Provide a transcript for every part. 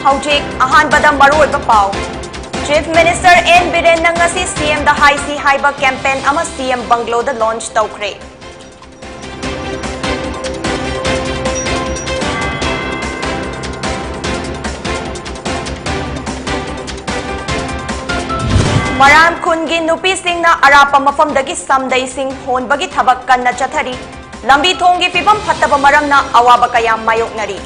Hojik ahanbada maruoiba pau. Chief Minister N Biren ngasi CM da High C Haiba campaign ama CM Bungalow da launch tawkre. Maram khungi nupi singna arapa mafamdagi samdai sing honbagi thabak kanna chathari. Lambi thongi fibam phattaba maramna awaba kaya mayoknari.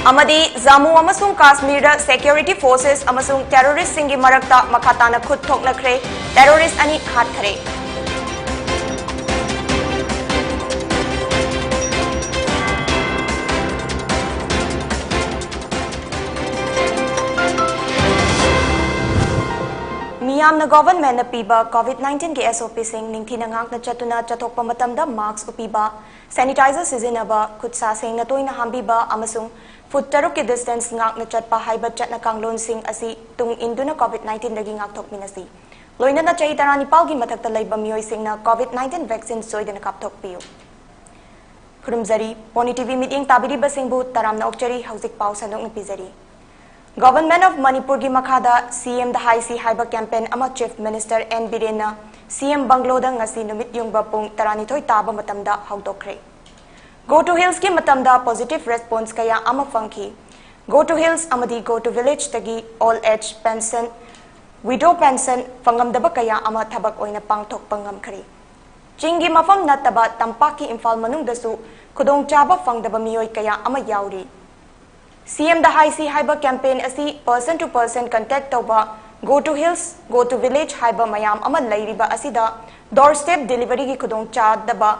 Amadi Jammu amasung Kashmir security forces amasung terrorist singi marakta makhatana khut thoknakre terrorist ani hathare. Miyamna government na piba COVID-19 ke SOP sing ningthina ngakna chatuna chathokpa matamda mask upiba sanitizer sizinaba khutsa sing na toina hambiba amasung foot taruk ke distance ngakna chatpa haiba chatna kanglon sing asi tung induna COVID-19 dagi ngakthok minasi loina na chai tarani palgi mathakta laiba miyoi sing na COVID-19 vaccine soidana kapthok piu khurumzari PONYTV meeting tabiri basingbu taramna okchari hausik pau sanok na pizari. Government of Manipuri gi makhada CM da High C Haiba campaign ama Chief Minister N Biren CM Bungalow da ngasi numit yungba pung taranithoi taba matamda haudokre. Go to Hills ki matamda positive response kaya ama fangki. Go to Hills amadi Go to Village tagi all age pension widow pension fangamdaba kaya ama thabak oina pangthok pangam khari. Chingi mafam nataba tampaki Imphal manung dasu khudong chaba fangdaba miyoi kaya ama yauri. CM da High C Haiba campaign asi person to person contact tawba Go to Hills Go to Village Haiba mayam ama lairiba asida doorstep delivery gi khudong chadaba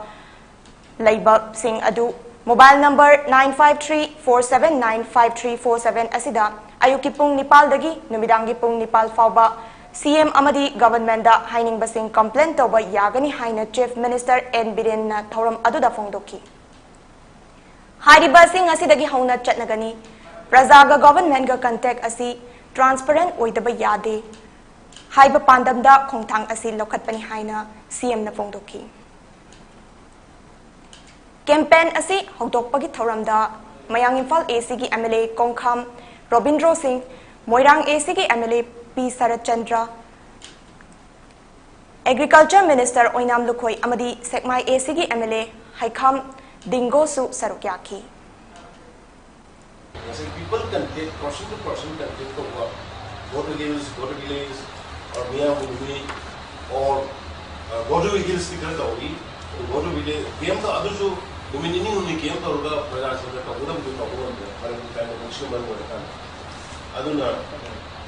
laiba sing adu mobile number 9534795347 asida ayuki pung nipal dagi numidangi pung nipal fawba CM amadi government da haining basing complaint tawba yagani haina Chief Minister N Biren na thoram adu da phongdoki hariba sing asidagi hauna chatnagani Prajaga government ga contact asi transparent oidaba yade haiba pandamda khongthang asi lokhatpani haina CM na phongdoki campaign asi hongdokpagi thoramda mayang Imphal AC gi MLA Kongkham Robindro Singh Moirang AC gi MLA P Sarat Chandra Agriculture Minister Oinam Lukhoi amadi Sekmai AC gi MLA Haikham Dingo su sarukyaki. People can take person to person can take the work. Go to village, or Manipuri, or go to hills ki tarah hogi. Go to village. Game to other jo meaning unni game to hoga prajas hoga to udam to hoga par kind of consumer hoga kan. Aduna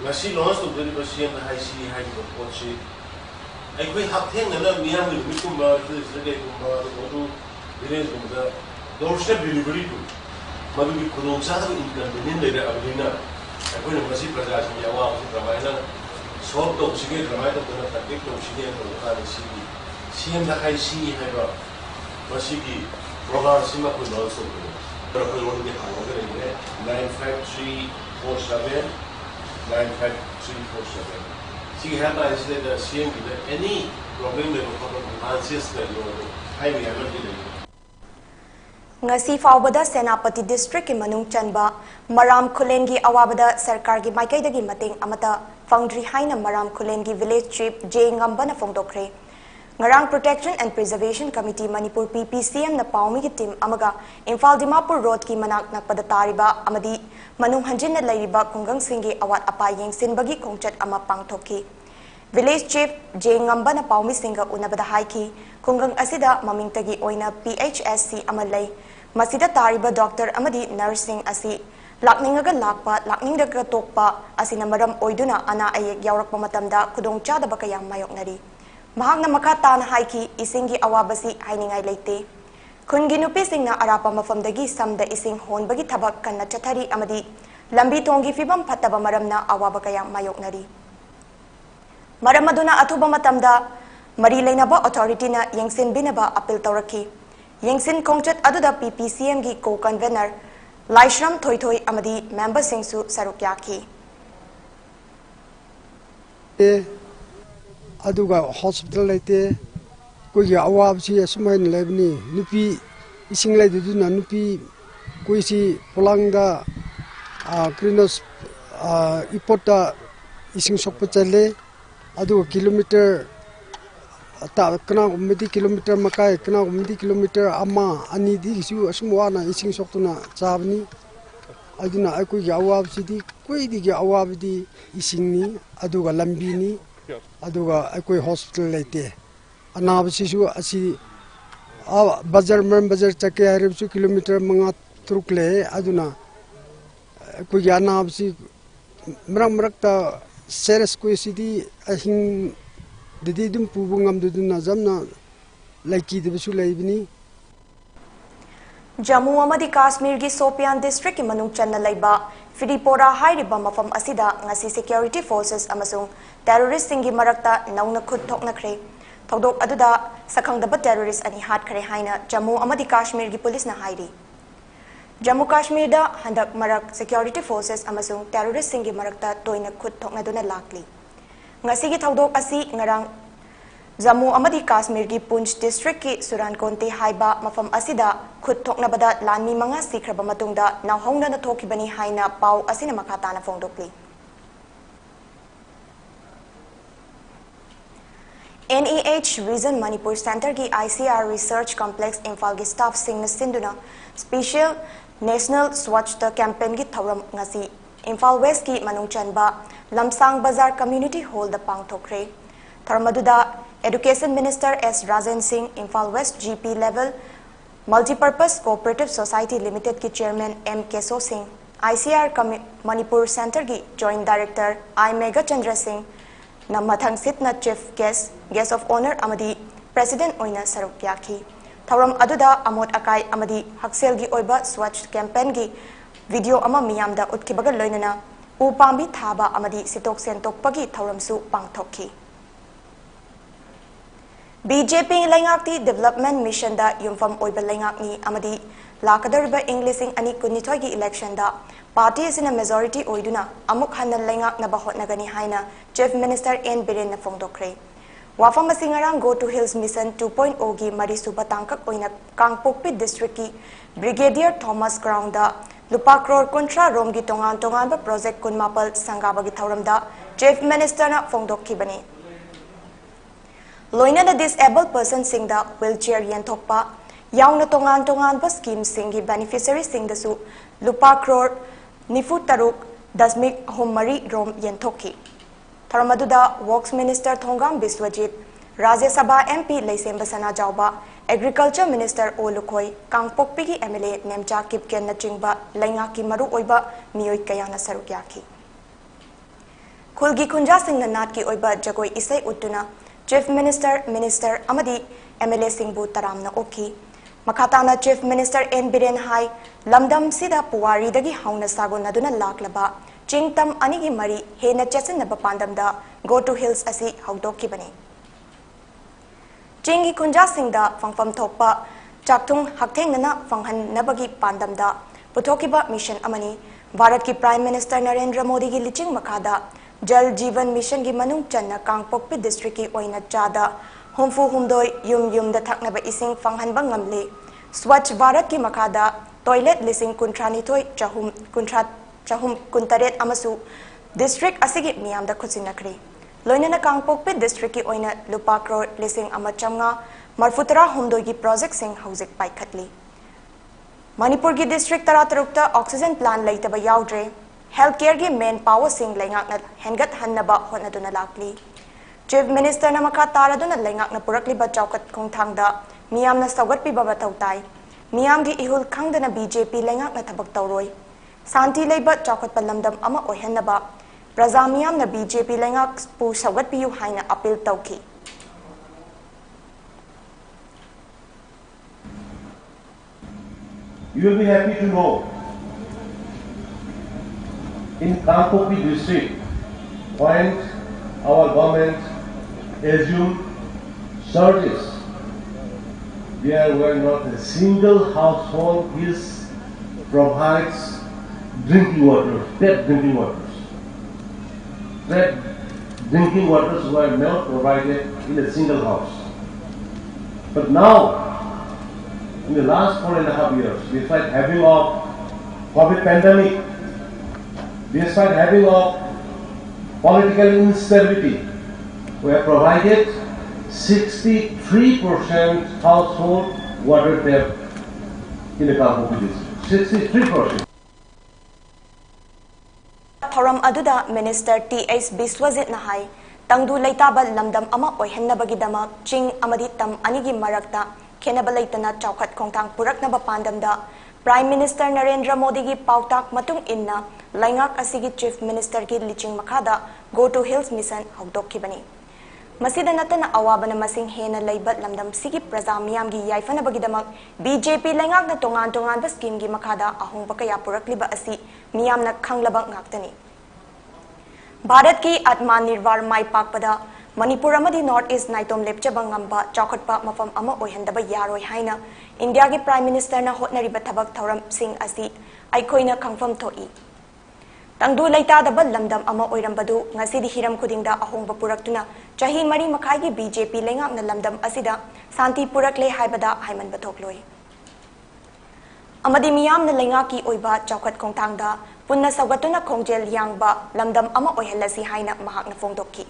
ngasi launch to very CM High C High ko pochi. Ai koi hatheng na Manipuri kumba to isle kumba go to village kumba doorstep delivery to. Madu ki khudong chada ko inconvenient leira abdina akoi na masi prajas ni awa ko ramaina solve to sige ramaina to na protect to sige to ka ni sige CM da High C haiba masi ki program sima ko launch to pero ko won de hawo kare ne 95347 95347 sige haba is the CM ki any problem de ko answers de lo hai mi agar de ngasi fawbada Senapati district ki manung chanba Maram Khulengi awabada sarkar gi maikai dagi mating amata foundry haina Maram Khulengi village chief J Ngambana phongdokre ngarang protection and preservation committee Manipur PPCM na paumi ki team amaga Imphal Dimapur road ki manak nakpada tariba amadi manung hanjin na lairiba kungang singi awat apa yengsinbagi khongchat ama pangthoki village chief J Ngambana paumi singa unabada haiki kungang asida mamingtagi oina PHSC amalai masida tariba doctor amadi nursing asi lakningaga lakpa lakningdaga tokpa asina maram oiduna ana ayek yaurakpa matamda khudong chadaba kaya mayoknari mahakna makha tana haiki isingi awabasi hainingai leite khungi nupi singna arapa mafamdagi samda ising honbagi thabak kanna chathari amadi lambi thongi fibam phattaba maramna awaba kaya mayoknari maram aduna athuba matamda mari lainaba authority na yengsin binaba appeal tawraki yengsin khongchat aduda PPCM gi co-convener Laishram Thoithoi amadi member singsu sarukyaki aduga hospital laite koi ya awab si asumai lebni nupi ising lai du na nupi koi si polangda krinos ipota ising sokpa chale adu kilometer ta kana umdi kilometer makai kana umdi kilometer ama ani di su asumwa na ising soktuna chabni aduna akoi ya awab si di koi di ya awab di ising ni aduga lambi ni aduga akoi hospital laite anab sisu asi bazar mer bazar chake harib su kilometer manga trukle aduna akoi ya anab si mrak ta seres koi sidi ahing didi dum pubungam duduna jamna laiki debusu laibini Jammu amadi Kashmir gi Sopian district ki manung channa laiba Firipora hairiba mafam asida ngasi security forces amasung terrorist singi marakta nauna khut thoknakhre thokdok aduda sakhangdaba terrorist ani hat khare haina Jammu amadi Kashmir gi police na hairi Jammu Kashmir da handak marak security forces amasung terrorist singi marakta toina khut thoknaduna lakli ngasi gi thokdok asi ngarang Jammu amadi Kashmir gi Punch district ki Surankonte haiba mafam asida khut thoknabada lanmi manga sikraba matungda nawhongna na thokibani haina pau asina makata na fongdokli NEH Region Manipur Center ki ICR Research Complex Imphal gi staff singna sinduna special National Swachhta campaign gi thawram ngasi Imphal West ki manung chanba Lamsang Bazar Community Hall da pangthokre Tharmaduda Education Minister S. Rajan Singh, Imphal West GP level, Multipurpose Cooperative Society Limited ki Chairman M. Keso Singh, ICR Manipur Center ki Joint Director I. Mega Chandra Singh, Namathang Sitna Chief Guest of Honor Amadi, President Oina Saruk Yaki. Thawram aduda Amot Akai Amadi Haksel gi Oiba Swachh campaign ki video ama miyamda utkibaga loinana upambi thaba amadi sitok sentok pagi thawramsu pangthokki. BJP Lengakti Development Mission da yumfam oiba lengakni amadi lakadariba Englishing ani kunithoi gi election da party sina majority oiduna amuk hanna lengak na bahot nagani haina Chief Minister N Biren na fongdokre wafam singarang Go to Hills Mission 2.0 gi mari suba tangkak oina Kangpokpi district ki Brigadier Thomas Ground da lupa crore kontra rom gi tongan ba project kunmapal sangaba gi thawram da Chief Minister na fongdokki bani Loina the disabled person sing da wheelchair yenthokpa yauna tongan ba scheme singi beneficiary sing da su lupa crore nifu taruk dasmik homari rom yenthoki Tharmaduda Works Minister Thongam Biswajit Rajya Sabha MP Leisemba Sana Jauba Agriculture Minister Olukoi Kangpokpi ki MLA Nemcha Kipken na chingba lainga ki maru oiba mioi kayana sarukyaki Khulgi Khunja Singh na nat ki oiba jagoi isai utuna Chief Minister Amadi MLA Singbu Taramna Oki Makatana Chief Minister N Biren Hai Lamdam Sida Puwari dagi hauna sagon naduna laklaba Chingtam Anigi Mari Hena Chesin Naba Pandam da Go to Hills Asi Haudoki Bani Chingi Khunja Singh da Fangfam Thokpa Chaktung Hakteng Nana Fanghan Nabagi Pandam da Putokiba Mission Amani Bharat ki Prime Minister Narendra Modi ki liching makada Jal Jeevan Mission ki manung channa Kangpokpi district ki oina chada humfu humdoi yum da thaknaba ising fanghanba ngamle Swachh Bharat ki makada toilet lising kuntrani thoi chahum kuntaret amasu district asigi miyam da khutsinakri loinana Kangpokpi district ki oina lupa crore lising amachamnga marfutara humdoi ki project sing hauzik paikhatli Manipur ki district taratarukta oxygen plant laitaba yaudre Healthcare ki main power sing lengak na hengat hannaba honaduna lakli Chief Minister na makha taraduna lengak na purakli ba chaukat khongthang da miyam na sagat pi baba tautai miyam gi ihul khangdana BJP lengak na thabak tawroi santi leiba chaukat palamdam ama oihannaba praja miyam na BJP lengak pu sagat pi yu haina appeal tawki You will be happy to know in Kangpokpi district, when our government assumed service, there were not a single household provides drinking water, tap drinking water. Tap drinking waters were not provided in a single house. But now, in the last 4.5 years, despite having of COVID pandemic, despite having of political instability, we have provided 63% household water tap in the Manipur district. 63%. Thoram aduda Minister T.H. Biswajit Nahai, Tangdu Laitaba Lamdam Ama Oihenabagidama, Ching Amadi Tam Anigi Marakta, Kenabalaitana Chaukat Kongtang Puraknaba Pandamda, Prime Minister Narendra Modi gi Pautak Matung Inna, Laingak Asigi Chief Minister gi Liching Makada, Go to Hills Mission Hogdok Kibani. Masida natana awabana masing hena laibat lamdam sigi praza miyam gi yaifana bagidamak BJP laingak na tongan ba scheme gi makada ahong bakaya purakliba asi miyam na khanglabak ngaktani. Bharat ki Atmanirbhar mai pakpada Manipur amadi North East naitom lepchabang ngamba chawkhatpa mafam ama oihandaba yaroi haina India gi Prime Minister na hotnariba thabak thoram sing asi aikhoina khangfam thoi. Tangdu Laitadaba Lamdam Ama Oirambadu, Nasidi Hiram Kudinda Ahongba Puraktuna, Chahi Mari Makagi BJP Lengak na Lamdam Asida, Santi Purakle Haibada Haiman Batokloi. Amadi Miyam na Lengaki Oiba Chaukat Kongtangda, Punna Sagatuna Kongjel Yangba, Lamdam Ama Oihalasi Haina Mahak na Fongdoki.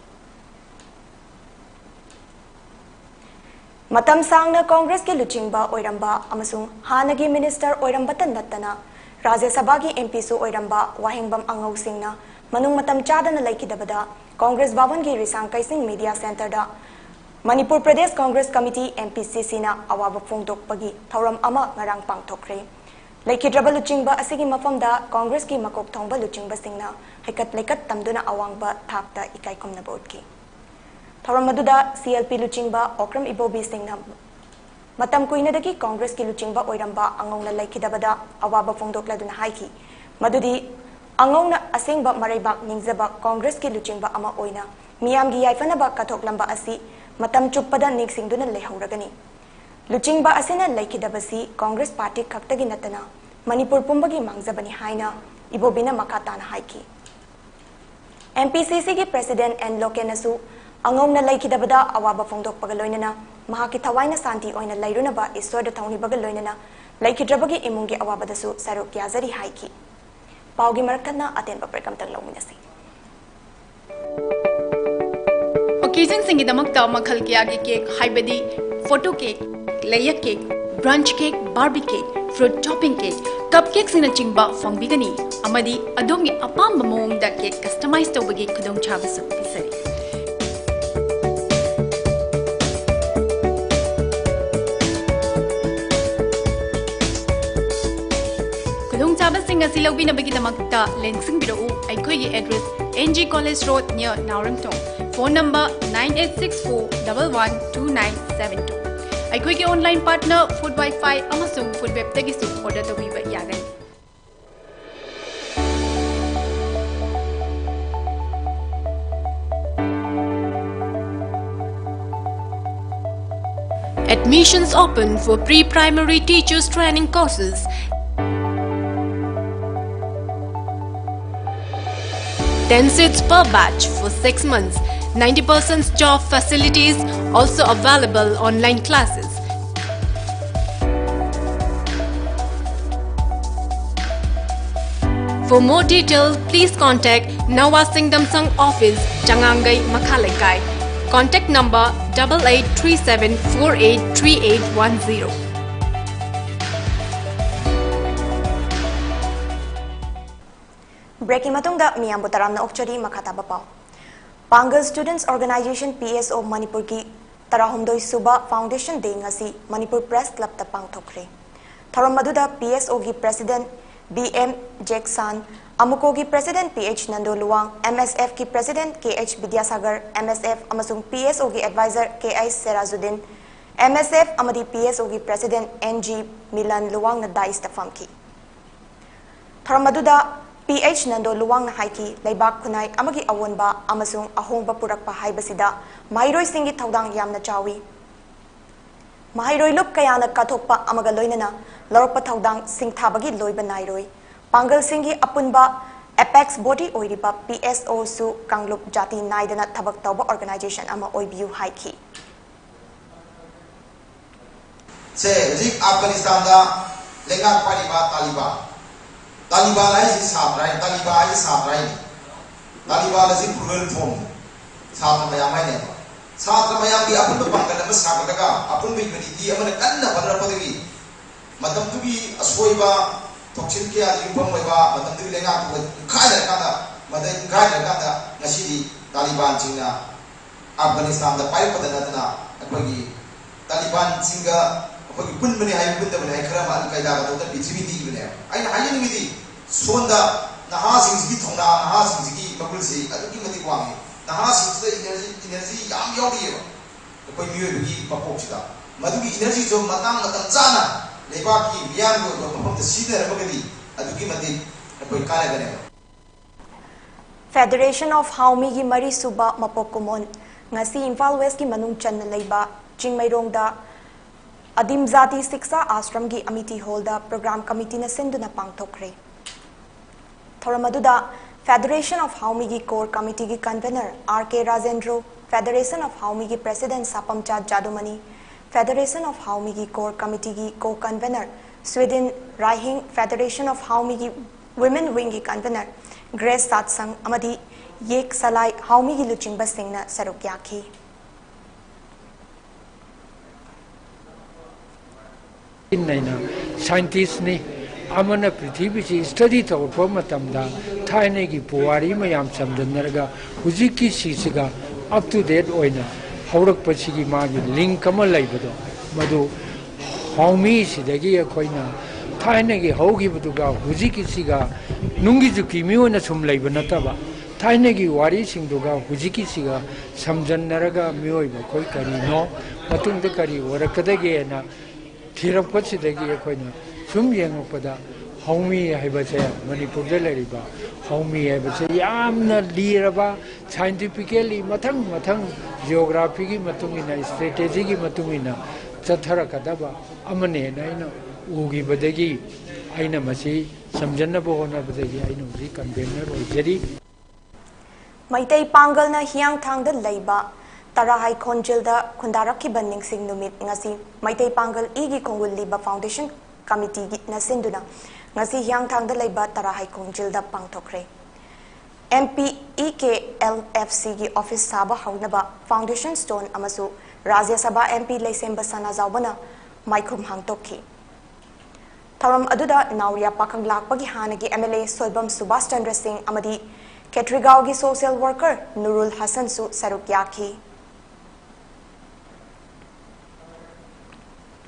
Matam Sang na Congress ki Luchingba Oiramba, Amasung Hanagi Minister Oirambatan Natana, Rajya Sabha ki MP su Oiramba, Wahingbam Angau Singna, Manung Matam Chada na Laikidabada, Congress Bhavan ki Risang Kaising Media Center da, Manipur Pradesh Congress Committee MPCC na Awaba Fongdok Pagi, Thoram Ama Ngarang Pangtokre. Laikidraba Luchingba Asigi Mafamda, Congress ki Makok Thongba Luchingba Singna, Haikat Laikat Tamduna Awangba Thakta Ikaikom na Bodki. Thoram Maduda CLP Luchingba, Okram Ibobi Singna, Matam Kuinadaki Congress ki Luchingba Oiramba, Angong na Laikidabada, Awaba Fongdokla Duna Haiki, Madudi, Angong na Asingba Maraybak Ningzaba, Congress ki Luchingba Ama Oina, Miyam gi Yaifanaba Katoklamba Asi, Matam Chuppada Nigsing Duna Lehauragani. Luchingba Asina Laikidabasi, Congress Party Kaktagi Natana, Manipur Pumbagi Mangzabani Haina, Ibobina Makatana Haiki. MPCC ki President N. Lokenasu, Angong na Laikidabada, Awaba Fongdok Pagaloinana, Mahaki Tawaina Santi Oina Lairunaba is Soda Tawni Bagaloinana, Laikidrabagi Imungi Awabadasu, Saruk Yazari Haiki. Paugi Marakana Atenba Prekamtang Lauminasi. Occasion Singidamakta Makal Kiagi cake, Haibadi, photo cake, layer cake, brunch cake, barbie cake, fruit topping cake, cupcakes in a chingba from Bigani, Amadi, Adomi Apam Mamong that cake customized over cake Kudong Chavisu, Pisari. Singa Silawina Bagidamakta, Lensing Biro, Aikoi address NG College Road near Naurangtong. Phone number 9864112972. Aikoi online partner Food Wi-Fi Amasung Food Web Tegisu order the Viva Yagan. Admissions open for pre-primary teachers training courses. 10 seats per batch for 6 months. 90% job facilities, also available online classes. For more details, please contact Nawa Singdamsang Office, Changangai, Makhalekai. Contact number 8837483810. Breaking Matungda Miyambu Taram na Okchari Makataba Pao. Pangal Students Organization PSO Manipur ki Tarahumdoi Suba Foundation Day ngasi Manipur Press Club ta pangthokre. Tharam maduda PSO gi President BM Jackson, Amuko gi President PH Nando Luwang, MSF ki President KH Vidyasagar, MSF amasung PSO gi Advisor KI Serazuddin, MSF amadi PSO gi President NG Milan Luwang na dais ta famki. Tharam maduda PH Nando Luwang na haiki laibak kunai amagi awonba amasung ahongba purakpa haibasida mairoi singi thaudang yamna chawi. Mahairoi lup kaya na kathokpa amaga loinana lorokpa thaudang singthabagi loiba nairoi. Pangal singi apunba Apex body oiriba PSO su Kanglup Jati Naidana Tabak Tauba organization ama oibiu haiki. Se zik Afghanistan da lengak pariba Taliban ai si sabrai Taliban ai sabrai Taliban la zik purul form sabra mayam ai ne sabra mayam di apun bangkan na sabra daga apun bi di amana kanna badra padagi matam tu bi asoi Toksin kia di upang mai ba matam tu lengak ko khai da kada madai khai da kada ngasi di Taliban chingna Afghanistan da pai padana dana apagi Taliban singa apagi pun mani hai pun da mani hai khara mal kai da to da bichibi di bne ai na hayin mi di sonda naha sing gi thongna naha sing gi makul si adu ki mati wangi naha sing da energy yam yori ba apoi mi gi papok chida madu gi energy jo matang matang chana Lebaki biar go pam ta sida rabagadi adu ki mati apoi kala gane Federation of Haumi gi Mari Suba Mapokumon ngasi Imphal West ki manung chan leiba Chingmairong da Adim Zati Siksa Ashram gi Amity Hall da program committee na sinduna pangthokre Thoramaduda Federation of Haumi gi core committee gi convener RK Rajendro Federation of Haumi gi president Sapamcha Jadumani Federation of Haumi gi core committee gi co-convener Sweden Raihing Federation of Haumi gi women wing gi convener Grace Satsang amadi Yek Salai Haumi gi luchingba singna saruk yakhi Scientists ni amana prithvi chi study to matamda thaine gi puwari mayam samdanarga hujiki sisiga up to date oina haurak pachigi magi link ama laibado madu haumi sidagi akoina thaine gi hogi buduga hujiki siga nungi juki miona sum laiba nataba thaine gi wari singduga hujiki siga samjannaraga mioiba koi kari no matungda kari warakadage na Tirap Kotsidagi Akoina, Sum Yangopada, Homi Habase, Manipur Delariba, Homi Habase, Yamna Liraba, scientifically Matang, geography Matumina, strategic Matumina, Chatara Kadaba, Amane, Naina, Ugi Badagi, Aina Masi, Samjana Bohona Badagi, I know, convener or Jerry. Maitei Pangal na Hiang Tang the Laiba. Tarahai Konjilda Kundaraki Banding Sing Numit Ngasi Maitei Pangal Igi Kongul Liba Foundation Committee na Sinduna Ngasi Hyang Tang the Laiba Tarahai Konjilda Pangtokre MP EKLFC gi Office Saba Haunaba Foundation Stone Amasu Rajya Sabha MP Laisemba Sana Zawbana Maikum Hangtokhi Tharam Aduda Nauria Pakang Lakpagi Hanagi MLA Soibam Subhash Chandra Singh Amadi Ketrigao gi social worker Nurul Hassan Su Saruk Yakhi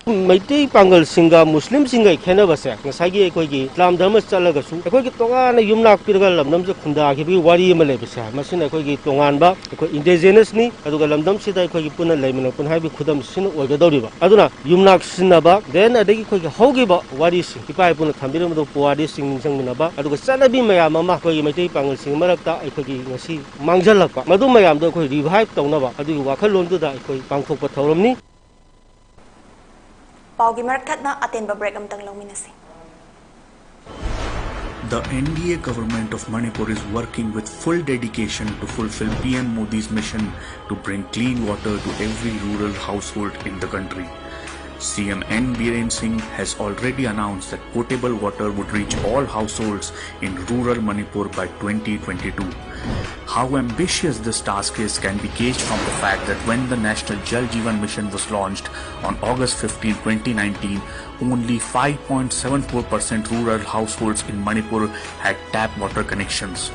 Maitei Pangal Singa Muslim Singa Kenabasa, Nasagi Kogi, Lam Damas Salagasu, a Kogi Tongan, Yumnak Pirgal, Namsa Kunda, Wari Malabisa, Masina Kogi Tonganba, indigenous ni, Adugalam Sida Kogi Puna Lemon upon Habi Kudam Sin or Gadoriba. Aduna, Yumnak Sinaba, then a day Kogi Hogiba, Wadis, if I put a Tambirum of Puadi singing Sanginaba, Aduga Sanabi Mayama, Kogi Maitei Pangal Sing Marata, I Kogi Nasi, Mangalaka, Madumayam, the Kogi Revive Tonava, Adu Wakalon to that Bangkok Patoromni. Paugi Markatna Atenba break amtang Lominasi. The NDA government of Manipur is working with full dedication to fulfill PM Modi's mission to bring clean water to every rural household in the country. CM N. Biren Singh has already announced that potable water would reach all households in rural Manipur by 2022. How ambitious this task is can be gauged from the fact that when the National Jal Jeevan Mission was launched on August 15, 2019, only 5.74% rural households in Manipur had tap water connections.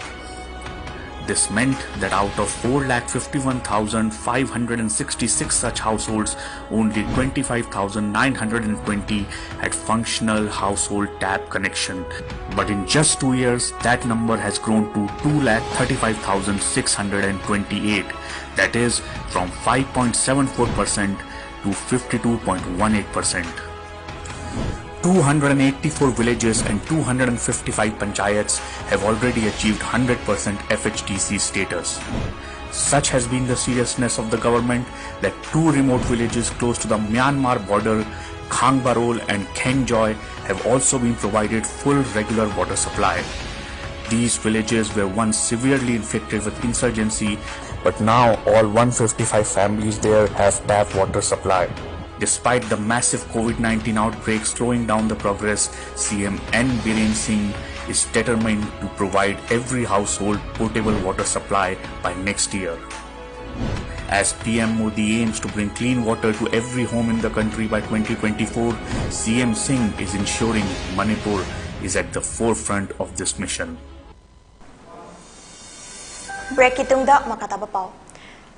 This meant that out of 4,51,566 such households, only 25,920 had functional household tap connection. But in just 2 years, that number has grown to 2,35,628. That is from 5.74% to 52.18%. 284 villages and 255 panchayats have already achieved 100% FHTC status. Such has been the seriousness of the government that 2 remote villages close to the Myanmar border, Khangbarol and Khengjoy, have also been provided full regular water supply. These villages were once severely infected with insurgency, but now all 155 families there have tap water supply. Despite the massive COVID-19 outbreak slowing down the progress, CM N. Biren Singh is determined to provide every household potable water supply by next year. As PM Modi aims to bring clean water to every home in the country by 2024, CM Singh is ensuring Manipur is at the forefront of this mission. Break itungda makataba pau.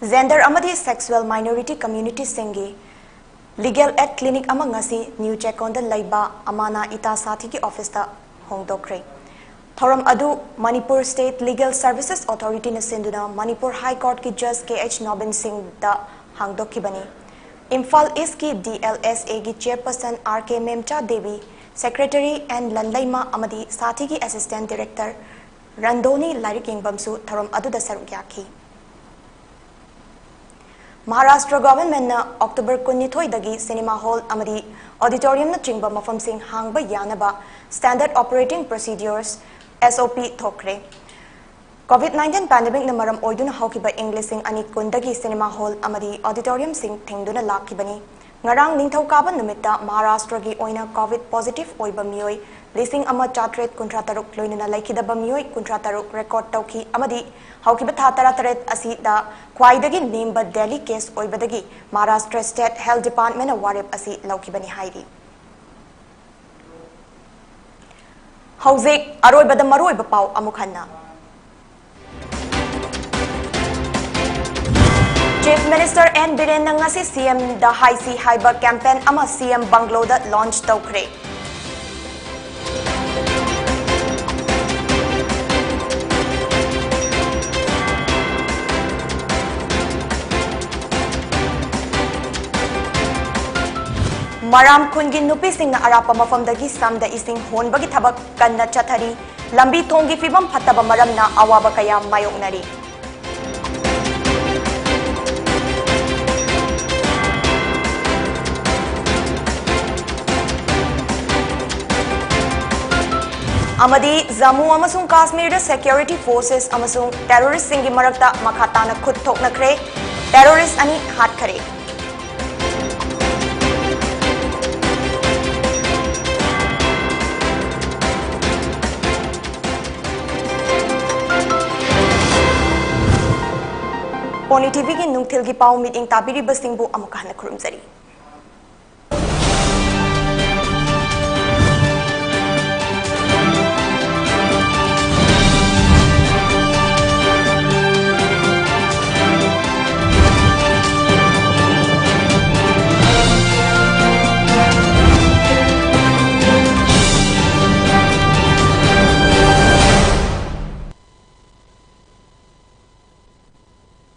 Gender amadi sexual minority community singi legal aid clinic amang ngasi new chekonda laiba amana ita sathi ki office ta hongdokre. Thoram adu Manipur State Legal Services Authority na sinduna Manipur High Court ki Judge KH Nobin Singh da hangdokibani. Imphal East ki DLSA ki Chairperson RK Memcha Devi, Secretary and Lanlaima Amadi Sathi ki Assistant Director Randoni Lariking Bamsu Thoram adu da sarugyaki. Maharashtra government na October 12 dagi cinema hall amadi auditorium na chingba mafam sing hangba yanaba standard operating procedures SOP thokre. COVID-19 pandemic na maram oiduna hawkiba English sing ani kundagi cinema hall amadi auditorium sing thingduna lakibani. Ngarang ningthaukaban numitta Maharashtra gi oina COVID positive oiba miyoi lising ama chatret kuntrataruk loinana laikidaba miyoi kuntrataruk record tauki amadi hawkiba thatarataret asi da khwaidagi nemba Delhi case oibadagi Maharashtra State Health Department na warep asi laukibani hairi. Hauzik aroy bada maroy bapau amukhanna. Chief Minister N. Biren ngasi CM da Haisi Haiba campaign ama CM Banglo da launch tawkre. Maram khungi nupi sing na arapa mafam dagi samda ising hon bagi thabak kanna chathari lambi thongi fibam phataba maram na awaba kaya mayoknari. Amadi Jammu amasung Kashmir security forces amasung terrorist singi marakta makhatana khut thoknakre terrorist ani hat khare. PONYTV ki nungthil ki pau meeting tabiri basingbu amukahna khurumjari.